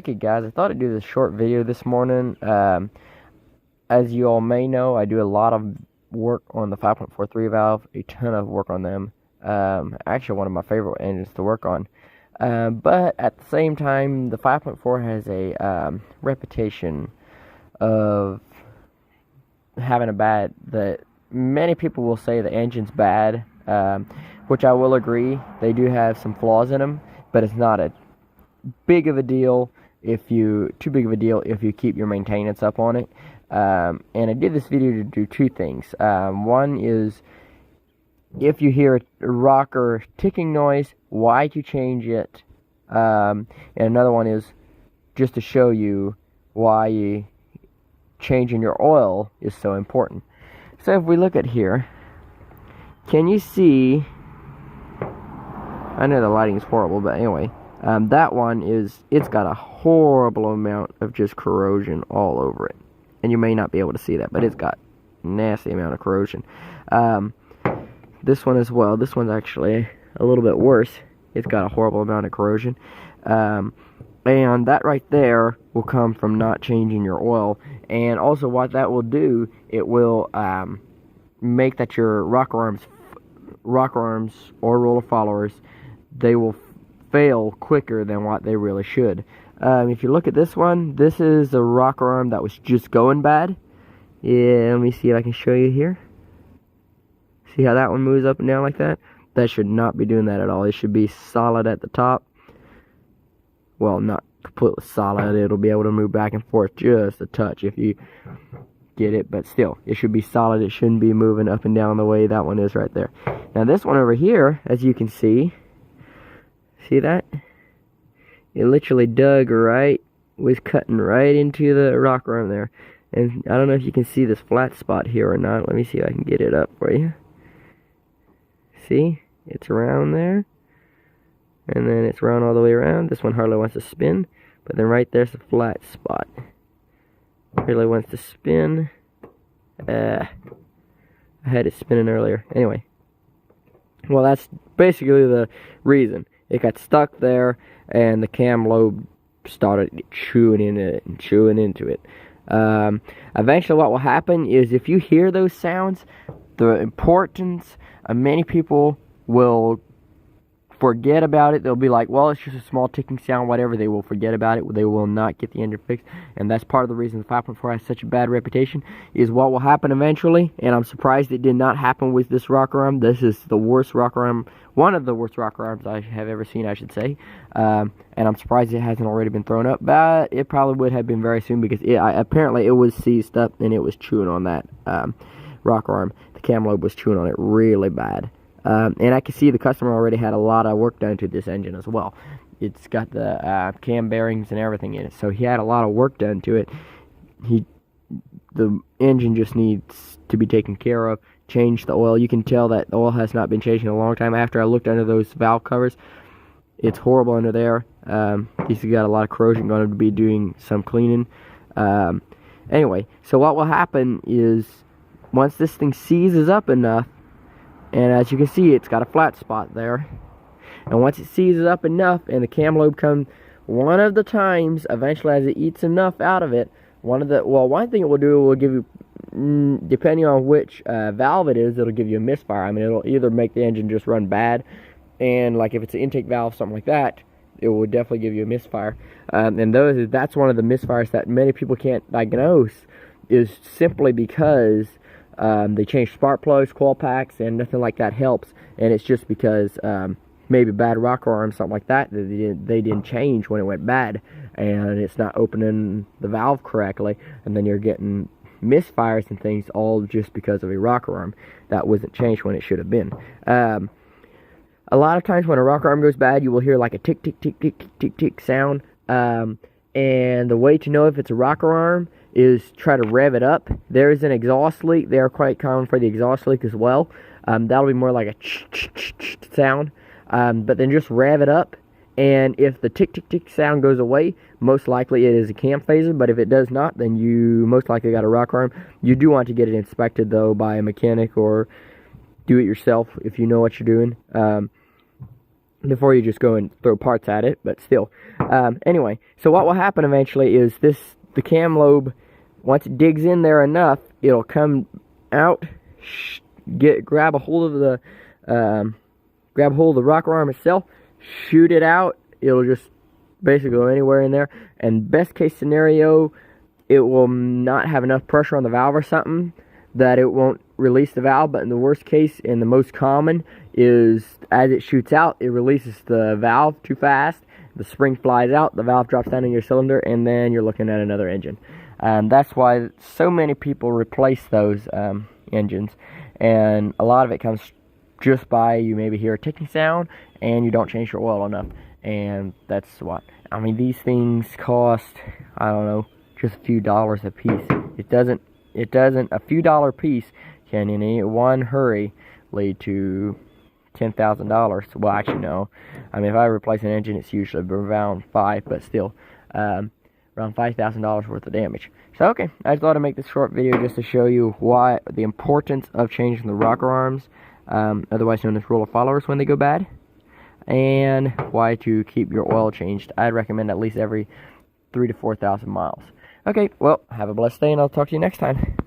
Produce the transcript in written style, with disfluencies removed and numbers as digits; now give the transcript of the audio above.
Okay guys, I thought I'd do this short video this morning. As you all may know, I do a lot of work on the 5.43 valve, a ton of work on them. Actually one of my favorite engines to work on. But at the same time, the 5.4 has a reputation of having that many people will say the engine's bad, which I will agree. They do have some flaws in them, but it's not too big of a deal if you keep your maintenance up on it. And I did this video to do two things. One is, if you hear a rocker ticking noise, why to change it. And another one is just to show you why changing your oil is so important. So if we look at here, can you see, I know the lighting is horrible, but anyway, that one it's got a horrible amount of just corrosion all over it. And you may not be able to see that, but it's got a nasty amount of corrosion. This one as well, this one's actually a little bit worse. It's got a horrible amount of corrosion. And that right there will come from not changing your oil. And also what that will do, it will make that your rocker arms or roller followers, they will fail quicker than what they really should. If you look at this one, this is the rocker arm that was just going bad. Yeah, let me see if I can show you here. See how that one moves up and down like that? That should not be doing that at all. It should be solid at the top. Well, not completely solid. It'll be able to move back and forth just a touch if you get it, but still, it should be solid. It shouldn't be moving up and down the way that one is right there. Now this one over here, as you can see that? It literally was cutting right into the rocker arm there. And I don't know if you can see this flat spot here or not. Let me see if I can get it up for you. See? It's around there. And then it's round all the way around. This one hardly wants to spin. But then right there's a flat spot. Really wants to spin. I had it spinning earlier. Anyway. Well, that's basically the reason. It got stuck there, and the cam lobe started chewing into it. Eventually what will happen is, if you hear those sounds, the importance of many people will forget about it. They'll be like, well, it's just a small ticking sound, whatever. They will forget about it. They will not get the engine fixed. And that's part of the reason the 5.4 has such a bad reputation, is what will happen eventually. And I'm surprised it did not happen with this rocker arm. This is the worst rocker arm, one of the worst rocker arms I have ever seen, I should say. And I'm surprised it hasn't already been thrown up, but it probably would have been very soon, because apparently it was seized up and it was chewing on that rocker arm. The cam lobe was chewing on it really bad. And I can see the customer already had a lot of work done to this engine as well. It's got the cam bearings and everything in it, so he had a lot of work done to it. The engine just needs to be taken care of. Change the oil. You can tell that the oil has not been changed in a long time. After I looked under those valve covers, it's horrible under there. He's got a lot of corrosion, going to be doing some cleaning. Anyway, so what will happen is, once this thing seizes up enough, and as you can see, it's got a flat spot there. And once it seizes up enough and the cam lobe comes, one of the times, eventually as it eats enough out of it, one thing it will do, it will give you, depending on which valve it is, it'll give you a misfire. I mean, it'll either make the engine just run bad, and like if it's an intake valve, something like that, it will definitely give you a misfire. And that's one of the misfires that many people can't diagnose, is simply because they changed spark plugs, coil packs, and nothing like that helps. And it's just because maybe bad rocker arm, something like that, they didn't change when it went bad, and it's not opening the valve correctly, and then you're getting misfires and things, all just because of a rocker arm that wasn't changed when it should have been. A lot of times when a rocker arm goes bad, you will hear like a tick, tick, tick, tick, tick, tick, tick sound. And the way to know if it's a rocker arm is try to rev it up. There is an exhaust leak. They are quite common for the exhaust leak as well. That'll be more like a sound. But then just rev it up, and if the tick tick tick sound goes away, most likely it is a cam phaser. But if it does not, then you most likely got a rocker arm. You do want to get it inspected though by a mechanic, or do it yourself if you know what you're doing. before you just go and throw parts at it, but still. Anyway, so what will happen eventually is the cam lobe, once it digs in there enough, it'll come out, grab a hold of the rocker arm itself, shoot it out. It'll just basically go anywhere in there. And best case scenario, it will not have enough pressure on the valve or something that it won't release the valve. But in the worst case, and the most common, is as it shoots out, it releases the valve too fast. The spring flies out, the valve drops down in your cylinder, and then you're looking at another engine. That's why so many people replace those engines, and a lot of it comes just by you maybe hear a ticking sound and you don't change your oil enough. And that's what I mean. These things cost, I don't know, just a few dollars a piece. It doesn't a few dollar piece can in one hurry lead to $10,000. Well, actually no. I mean, if I replace an engine, it's usually around $5,000, but still around $5,000 worth of damage. So okay, I just thought I'd make this short video just to show you why the importance of changing the rocker arms, otherwise known as roller followers, when they go bad, and why to keep your oil changed. I'd recommend at least every 3,000 to 4,000 miles. Okay, well, have a blessed day, and I'll talk to you next time.